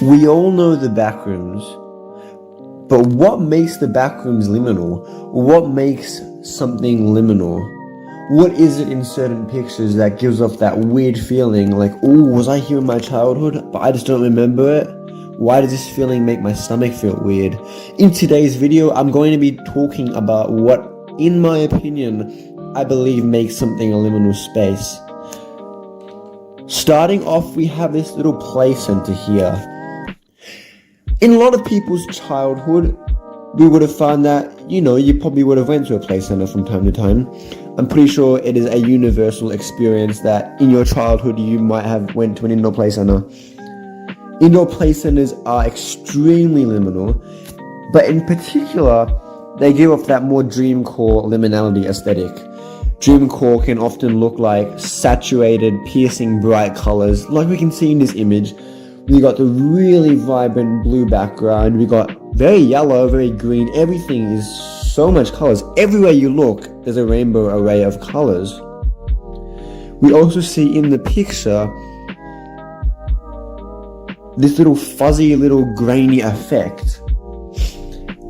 We all know the backrooms, but what makes the backrooms liminal? What makes something liminal? What is it in certain pictures that gives off that weird feeling like, oh, was I here in my childhood, but I just don't remember it? Why does this feeling make my stomach feel weird? In today's video, I'm going to be talking about what, in my opinion, I believe makes something a liminal space. Starting off, we have this little play center here. In a lot of people's childhood, we would have found that, you probably would have went to a play center from time to time. I'm pretty sure it is a universal experience that in your childhood you might have went to an indoor play center. Indoor play centers are extremely liminal, but in particular, they give off that more dreamcore liminality aesthetic. Dreamcore can often look like saturated, piercing, bright colors, like we can see in this image. We got the really vibrant blue background, we got very yellow, very green, everything is so much colors. Everywhere you look, there's a rainbow array of colors. We also see in the picture this little fuzzy, little grainy effect.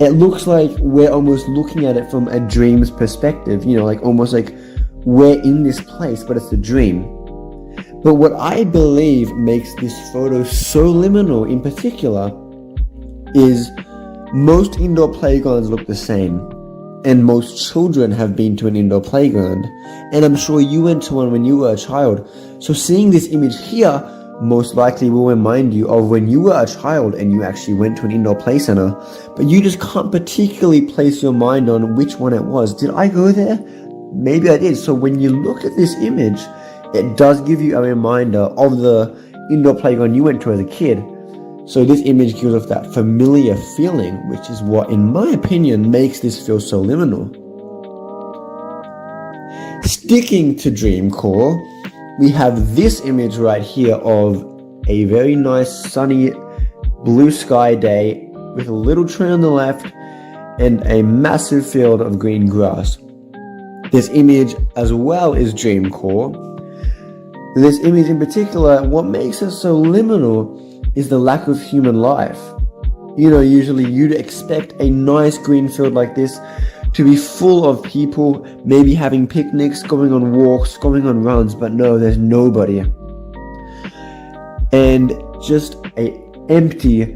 It looks like we're almost looking at it from a dream's perspective, like almost like we're in this place, but it's a dream. But what I believe makes this photo so liminal in particular is most indoor playgrounds look the same, and most children have been to an indoor playground, and I'm sure you went to one when you were a child. So seeing this image here most likely will remind you of when you were a child and you actually went to an indoor play center, but you just can't particularly place your mind on which one it was. Did I go there? Maybe I did. So when you look at this image, it does give you a reminder of the indoor playground you went to as a kid. So this image gives off that familiar feeling, which is what, in my opinion, makes this feel so liminal. Sticking to dreamcore, we have this image right here of a very nice sunny blue sky day with a little tree on the left and a massive field of green grass. This image as well is dreamcore. This image in particular, what makes it so liminal is the lack of human life. Usually you'd expect a nice green field like this to be full of people, maybe having picnics, going on walks, going on runs, but no, there's nobody. And just an empty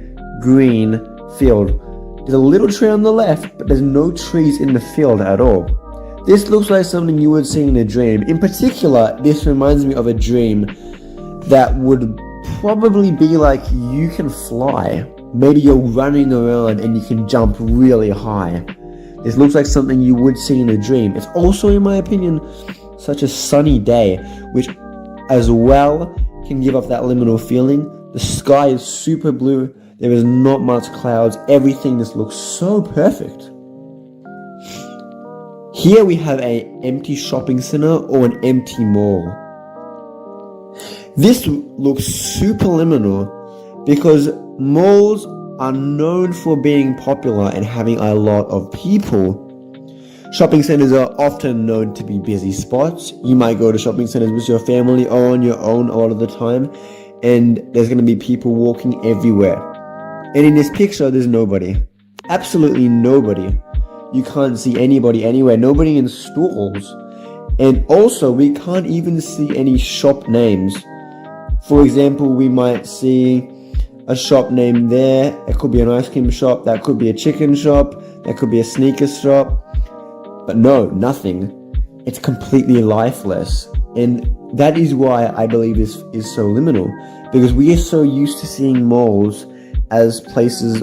green field. There's a little tree on the left, but there's no trees in the field at all. This looks like something you would see in a dream. In particular, this reminds me of a dream that would probably be like you can fly. Maybe you're running around and you can jump really high. This looks like something you would see in a dream. It's also, in my opinion, such a sunny day, which as well can give off that liminal feeling. The sky is super blue. There is not much clouds. Everything just looks so perfect. Here we have an empty shopping center or an empty mall. This looks super liminal because malls are known for being popular and having a lot of people. Shopping centers are often known to be busy spots. You might go to shopping centers with your family or on your own a lot of the time, and there's going to be people walking everywhere. And in this picture, there's nobody. Absolutely nobody. You can't see anybody anywhere, nobody in stalls. And also, we can't even see any shop names. For example, we might see a shop name there. It could be an ice cream shop, that could be a chicken shop, that could be a sneakers shop. But no, nothing. It's completely lifeless. And that is why I believe this is so liminal. Because we are so used to seeing malls as places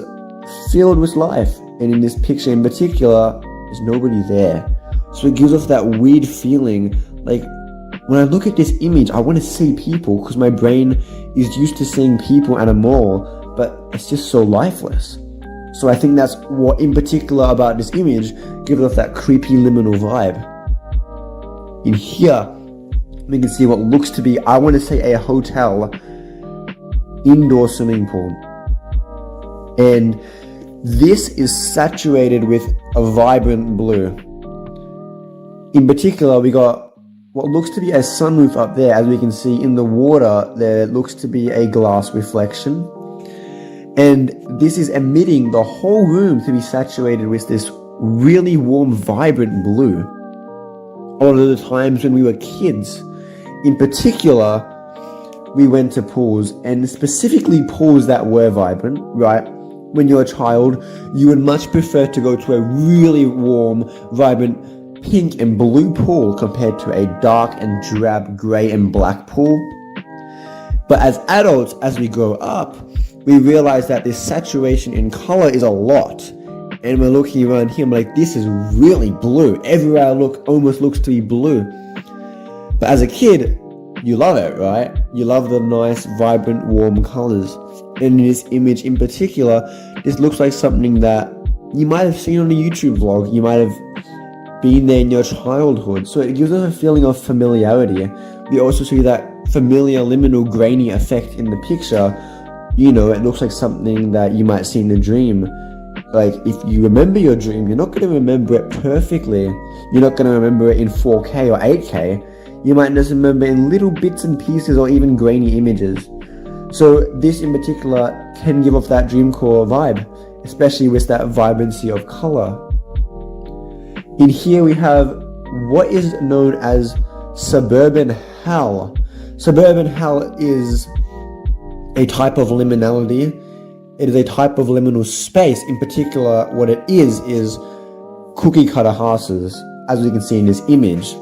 filled with life. And in this picture in particular, there's nobody there. So it gives off that weird feeling. Like, when I look at this image, I want to see people because my brain is used to seeing people at a mall, but it's just so lifeless. So I think that's what in particular about this image gives off that creepy liminal vibe. In here, we can see what looks to be, I want to say, a hotel indoor swimming pool. And this is saturated with a vibrant blue. In particular, we got what looks to be a sunroof up there. As we can see in the water, there looks to be a glass reflection. And this is emitting the whole room to be saturated with this really warm, vibrant blue. A lot of the times when we were kids, in particular, we went to pools, and specifically pools that were vibrant, right? When you're a child, you would much prefer to go to a really warm, vibrant pink and blue pool compared to a dark and drab grey and black pool. But as adults, as we grow up, we realize that this saturation in color is a lot. And we're looking around here, I'm like, this is really blue. Everywhere I look almost looks to be blue. But as a kid, you love it, right? You love the nice, vibrant, warm colors. And in this image in particular, this looks like something that you might have seen on a YouTube vlog. You might have been there in your childhood. So it gives us a feeling of familiarity. We also see that familiar liminal grainy effect in the picture. You know, it looks like something that you might see in a dream. Like, if you remember your dream, you're not going to remember it perfectly. You're not going to remember it in 4K or 8K. You might just remember in little bits and pieces or even grainy images. So this in particular can give off that dreamcore vibe, especially with that vibrancy of color. In here we have what is known as suburban hell. Suburban hell is a type of liminality. It is a type of liminal space. In particular, what it is cookie cutter houses, as we can see in this image.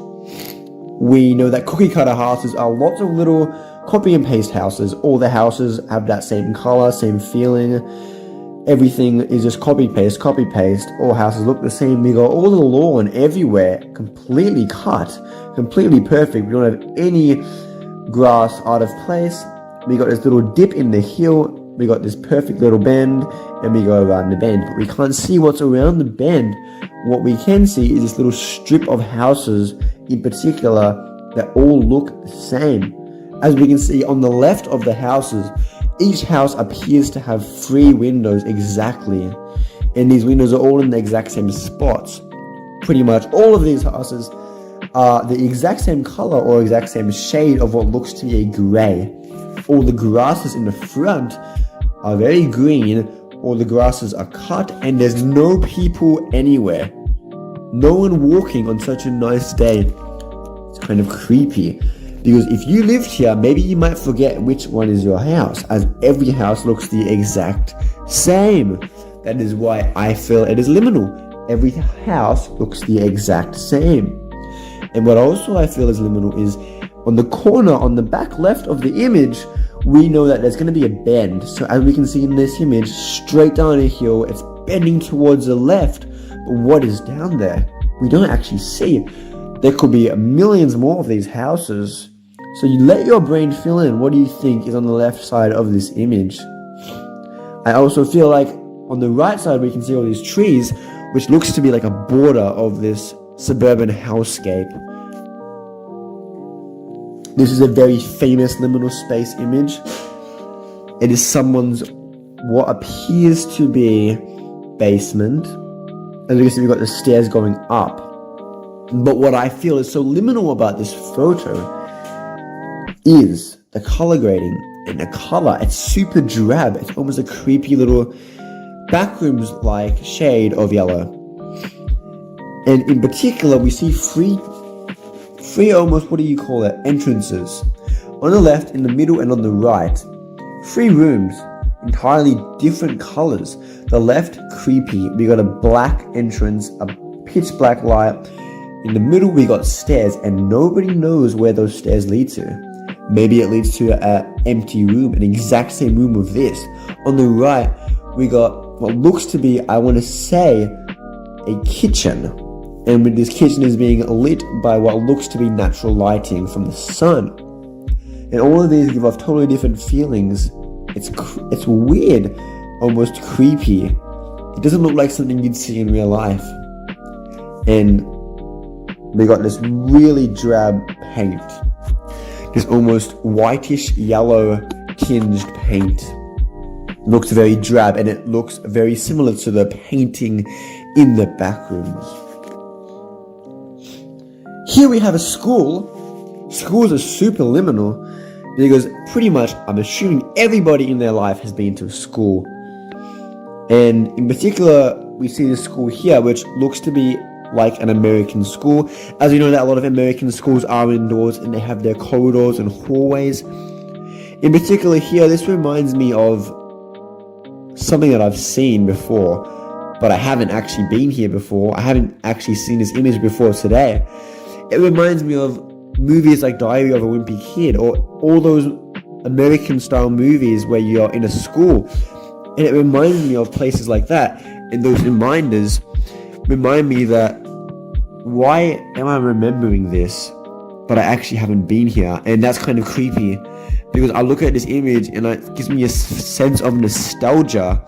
We know that cookie cutter houses are lots of little copy and paste houses. All the houses have that same color, same feeling. Everything is just copy paste. All houses look the same. We got all the lawn everywhere, completely cut, completely perfect. We don't have any grass out of place. We got this little dip in the hill. We got this perfect little bend, and we go around the bend. But we can't see what's around the bend. What we can see is this little strip of houses in particular that all look the same. As we can see on the left of the houses, each house appears to have 3 windows exactly. And these windows are all in the exact same spots. Pretty much all of these houses are the exact same color or exact same shade of what looks to be a grey. All the grasses in the front are very green, all the grasses are cut, and there's no people anywhere. No one walking on such a nice day. It's kind of creepy, because if you lived here, maybe you might forget which one is your house, as every house looks the exact same. That is why I feel it is liminal. Every house looks the exact same. And what also I feel is liminal is on the corner, on the back left of the image, we know that there's going to be a bend. So as we can see in this image, straight down a hill, it's bending towards the left. But what is down there? We don't actually see. There could be millions more of these houses. So you let your brain fill in. What do you think is on the left side of this image? I also feel like on the right side we can see all these trees, which looks to be like a border of this suburban housecape. This is a very famous liminal space image. It is someone's, what appears to be, basement. As you can see, we've got the stairs going up. But what I feel is so liminal about this photo is the color grading. And the color, it's super drab. It's almost a creepy little backrooms-like shade of yellow. And in particular, we see three almost, what do you call it, entrances. On the left, in the middle, and on the right. 3 rooms, entirely different colors. The left, creepy. We got a black entrance, a pitch black light. In the middle, we got stairs, and nobody knows where those stairs lead to. Maybe it leads to an empty room, an exact same room of this. On the right, we got what looks to be, I want to say, a kitchen. And with this kitchen is being lit by what looks to be natural lighting from the sun. And all of these give off totally different feelings. It's weird, almost creepy. It doesn't look like something you'd see in real life. And we got this really drab paint. This almost whitish yellow tinged paint. Looks very drab, and it looks very similar to the painting in the back rooms. Here we have a school. Schools are super liminal because pretty much I'm assuming everybody in their life has been to a school. And in particular, we see the school here, which looks to be like an American school. As you know, that a lot of American schools are indoors and they have their corridors and hallways. In particular here, this reminds me of something that I've seen before, but I haven't actually been here before. I haven't actually seen this image before today. It reminds me of movies like Diary of a Wimpy Kid, or all those American-style movies where you're in a school. And it reminds me of places like that. And those reminders remind me that, why am I remembering this, but I actually haven't been here? And that's kind of creepy, because I look at this image and it gives me a sense of nostalgia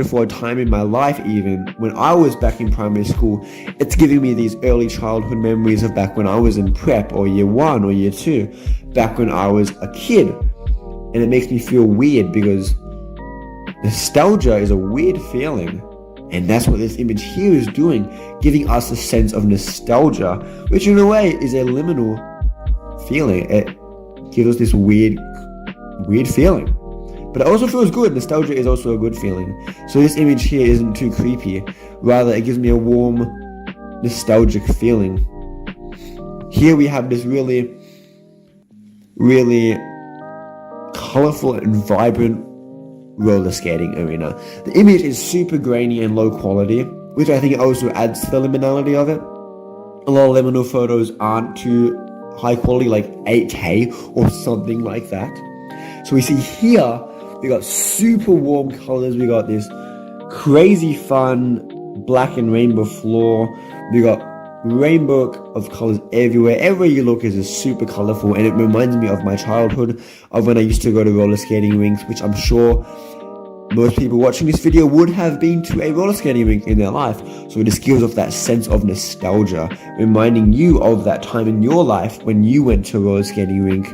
for a time in my life, even when I was back in primary school. It's giving me these early childhood memories of back when I was in prep or year 1 or year 2, back when I was a kid. And it makes me feel weird, because nostalgia is a weird feeling. And that's what this image here is doing, giving us a sense of nostalgia, which in a way is a liminal feeling. It gives us this weird feeling. But it also feels good. Nostalgia is also a good feeling. So this image here isn't too creepy. Rather, it gives me a warm, nostalgic feeling. Here we have this really, really colorful and vibrant roller skating arena. The image is super grainy and low quality, which I think also adds to the liminality of it. A lot of liminal photos aren't too high quality, like 8K or something like that. So we see here, we got super warm colors. We got this crazy fun black and rainbow floor. We got rainbow of colors everywhere. Everywhere you look is just super colorful, and it reminds me of my childhood, of when I used to go to roller skating rinks, which I'm sure most people watching this video would have been to a roller skating rink in their life. So this gives off that sense of nostalgia, reminding you of that time in your life when you went to a roller skating rink.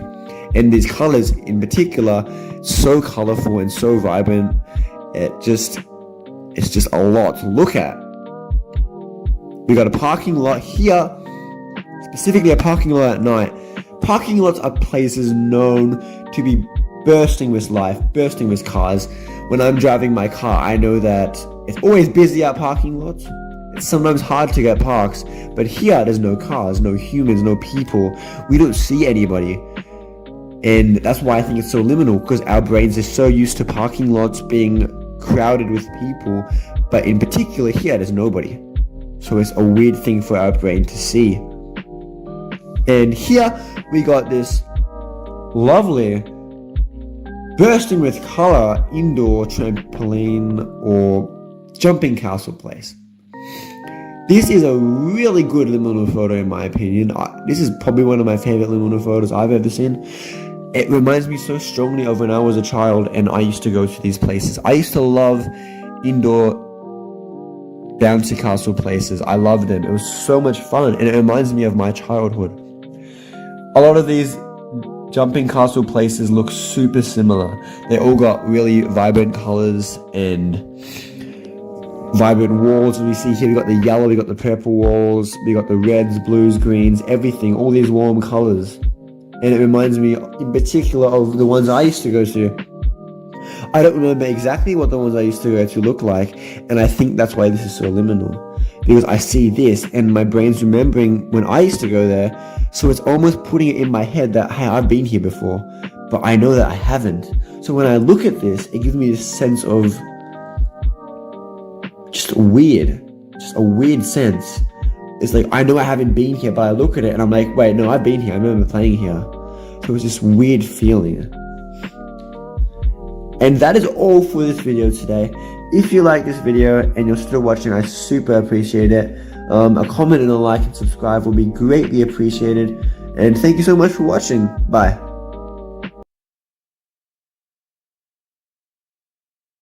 And these colors in particular, so colorful and so vibrant, it's just a lot to look at. We got a parking lot here, specifically a parking lot at night. Parking lots are places known to be bursting with life, bursting with cars. When I'm driving my car, I know that it's always busy at parking lots. It's sometimes hard to get parks, but here there's no cars, no humans, no people. We don't see anybody. And that's why I think it's so liminal, because our brains are so used to parking lots being crowded with people, but in particular here there's nobody. So it's a weird thing for our brain to see. And here we got this lovely, bursting with color indoor trampoline or jumping castle place. This is a really good liminal photo in my opinion. This is probably one of my favorite liminal photos I've ever seen. It reminds me so strongly of when I was a child and I used to go to these places. I used to love indoor bouncy castle places. I loved them. It was so much fun, and it reminds me of my childhood. A lot of these jumping castle places look super similar. They all got really vibrant colors and vibrant walls. And we see here we got the yellow, we got the purple walls, we got the reds, blues, greens, everything, all these warm colors. And it reminds me in particular of the ones I used to go to. I don't remember exactly what the ones I used to go to look like, and I think that's why this is so liminal, because I see this and my brain's remembering when I used to go there, so it's almost putting it in my head that, hey, I've been here before, but I know that I haven't. So when I look at this, it gives me this sense of just a weird sense. It's like, I know I haven't been here, but I look at it and I'm like, wait, no, I've been here. I remember playing here. So it's this weird feeling. And that is all for this video today. If you like this video and you're still watching, I super appreciate it. A comment and a like and subscribe will be greatly appreciated. And thank you so much for watching. Bye.